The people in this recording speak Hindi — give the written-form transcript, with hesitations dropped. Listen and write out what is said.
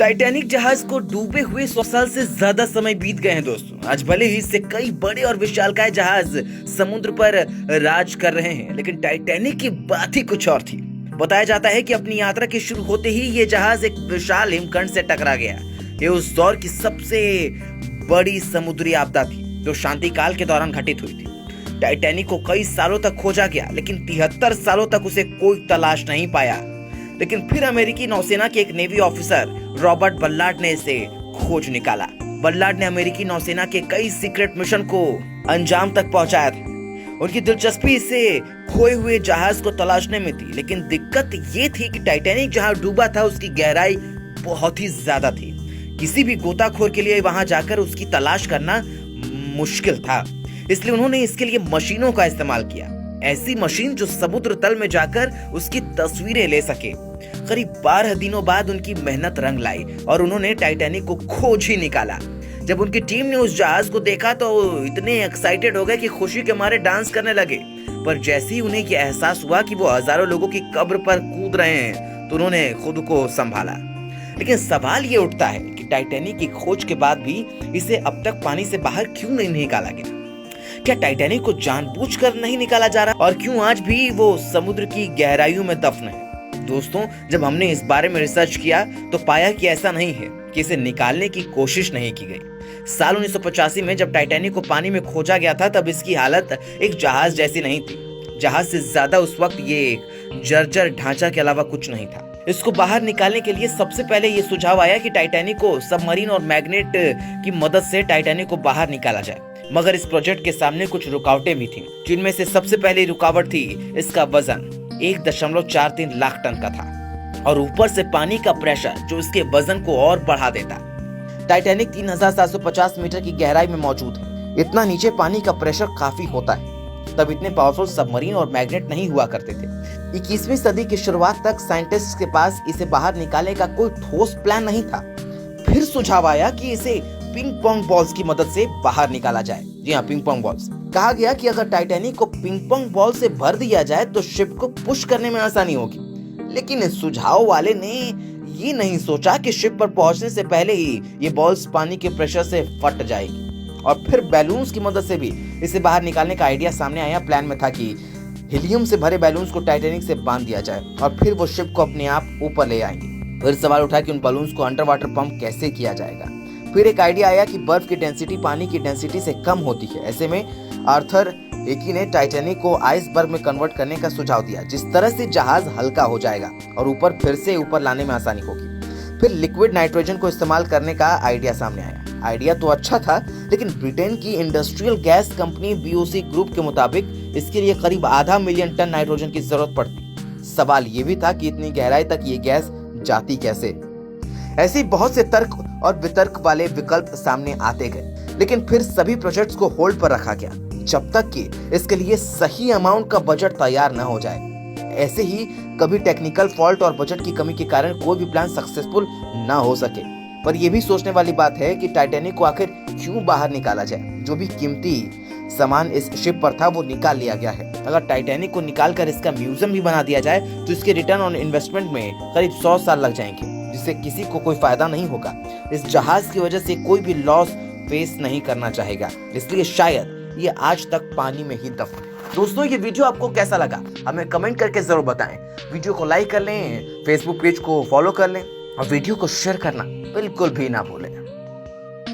टाइटैनिक जहाज को डूबे हुए 100 साल से ज्यादा समय बीत गए हैं दोस्तों। आज भले ही इससे कई बड़े और विशालकाय जहाज समुद्र पर राज कर रहे हैं, लेकिन टाइटैनिक की बात ही कुछ और थी। बताया जाता है कि अपनी यात्रा के शुरू होते ही ये जहाज एक विशाल हिमखंड से टकरा गया। ये उस दौर की सबसे बड़ी समुद्री आपदा थी जो शांति काल के दौरान घटित हुई थी। टाइटैनिक को कई सालों तक खोजा गया, लेकिन 73 सालों तक उसे कोई तलाश नहीं पाया। लेकिन फिर अमेरिकी नौसेना के एक नेवी ऑफिसर रॉबर्ट बल्लार्ड ने इसे खोज निकाला। बल्लार्ड ने अमेरिकी नौसेना के कई सीक्रेट मिशन को अंजाम तक पहुंचाया था। उनकी दिलचस्पी इसे खोए हुए जहाज को तलाशने में थी, लेकिन दिक्कत ये थी कि टाइटैनिक जहां डूबा था उसकी गहराई बहुत ही ज्यादा थी। किसी भी गोताखोर के लिए वहां जाकर उसकी तलाश करना मुश्किल था। इसलिए उन्होंने इसके लिए मशीनों का इस्तेमाल किया, ऐसी मशीन जो समुद्र तल में जाकर उसकी तस्वीरें ले सके। करीब 12 दिनों बाद उनकी मेहनत रंग लाई और उन्होंने टाइटैनिक को खोज ही निकाला। जब उनकी टीम ने उस जहाज को देखा तो इतने एक्साइटेड हो गए कि खुशी के मारे डांस करने लगे। पर जैसे ही उन्हें यह एहसास हुआ कि वो हजारों लोगों की कब्र पर कूद रहे हैं, तो उन्होंने खुद को संभाला। लेकिन सवाल ये उठता है कि टाइटैनिक की खोज के बाद भी इसे अब तक पानी से बाहर क्यों नहीं निकाला गया? क्या टाइटैनिक को जानबूझकर नहीं निकाला जा रहा, और क्यों आज भी वो समुद्र की गहराइयों में दफन है? दोस्तों, जब हमने इस बारे में रिसर्च किया तो पाया कि ऐसा नहीं है कि इसे निकालने की कोशिश नहीं की गई। साल 1985 में जब टाइटैनिक को पानी में खोजा गया था, तब इसकी हालत एक जहाज जैसी नहीं थी। जहाज से ज्यादा उस वक्त ये एक जर्जर ढांचा के अलावा कुछ नहीं था। इसको बाहर निकालने के लिए सबसे पहले ये सुझाव आया कि टाइटैनिक को सबमरीन और मैग्नेट की मदद से टाइटैनिक को बाहर निकाला जाए। मगर इस प्रोजेक्ट के सामने कुछ रुकावटें भी थीं, जिनमें से सबसे पहली रुकावट थी इसका वजन 1.43 लाख टन का था, और ऊपर से पानी का प्रेशर जो इसके वजन को और बढ़ा देता। टाइटैनिक 3750 मीटर की गहराई में मौजूद है। इतना नीचे पानी का प्रेशर काफी होता है। तब इतने पावरफुल सबमरीन और मैग्नेट नहीं हुआ करते थे। 21वीं सदी की शुरुआत तक साइंटिस्ट के पास इसे बाहर निकालने का कोई ठोस प्लान नहीं था। फिर सुझाव आया कि इसे पिंग पोंग बॉल्स की मदद से बाहर निकाला जाए। जी हाँ, पिंग पोंग बॉल्स। कहा गया कि अगर टाइटैनिक को पिंग पोंग बॉल से भर दिया जाए तो शिप को पुश करने में आसानी होगी। लेकिन इस सुझाव वाले ने ये नहीं सोचा कि शिप पर पहुंचने से पहले ही ये बॉल्स पानी के प्रेशर से फट जाएगी। और फिर बैलून्स की मदद से भी इसे बाहर निकालने का आइडिया सामने आया। प्लान में था कि हीलियम से भरे बैलून्स को टाइटैनिक से बांध दिया जाए और फिर वो शिप को अपने आप ऊपर ले आएंगे। फिर सवाल उठा कि उन बैलून्स को अंडर वाटर पंप कैसे किया जाएगा। फिर एक आइडिया आया कि बर्फ की डेंसिटी पानी की डेंसिटी से कम होती है। ऐसे में आर्थर हिकी ने टाइटैनिक को आइसबर्ग में कन्वर्ट करने का सुझाव दिया, जिस तरह से जहाज हल्का हो जाएगा और ऊपर फिर से ऊपर लाने में आसानी होगी। फिर लिक्विड नाइट्रोजन को इस्तेमाल करने का आइडिया सामने आया। आइडिया तो अच्छा था, लेकिन ब्रिटेन की industrial gas company BOC group के मुताबिक इसके लिए करीब ½ मिलियन टन नाइट्रोजन की जरूरत पड़ती। सवाल ये भी था कि इतनी गहराई तक ये गैस जाती कैसे। ऐसे बहुत से तर्क और वितर्क वाले विकल्प सामने आते गए, लेकिन फिर सभी प्रोजेक्ट्स को होल्ड पर रखा गया जब तक कि इसके लिए सही अमाउंट का बजट तैयार न हो जाए। ऐसे ही कभी टेक्निकल फॉल्ट और बजट की कमी के कारण कोई भी प्लान सक्सेसफुल न हो सके। पर यह भी सोचने वाली बात है कि टाइटैनिक को आखिर क्यों बाहर निकाला जाए। जो भी कीमती सामान इस शिप पर था वो निकाल लिया गया है। अगर टाइटैनिक को निकालकर इसका म्यूजियम भी बना दिया जाए तो इसके रिटर्न ऑन इन्वेस्टमेंट में करीब 100 साल लग जाएंगे, जिससे किसी को कोई फायदा नहीं होगा। इस जहाज की वजह से कोई भी लॉस फेस नहीं करना चाहेगा, इसलिए शायद ये आज तक पानी में ही दफन है। दोस्तों, ये वीडियो आपको कैसा लगा हमें कमेंट करके जरूर बताएं। वीडियो को लाइक कर लें, फेसबुक पेज को फॉलो कर लें और वीडियो को शेयर करना बिल्कुल भी ना भूलें।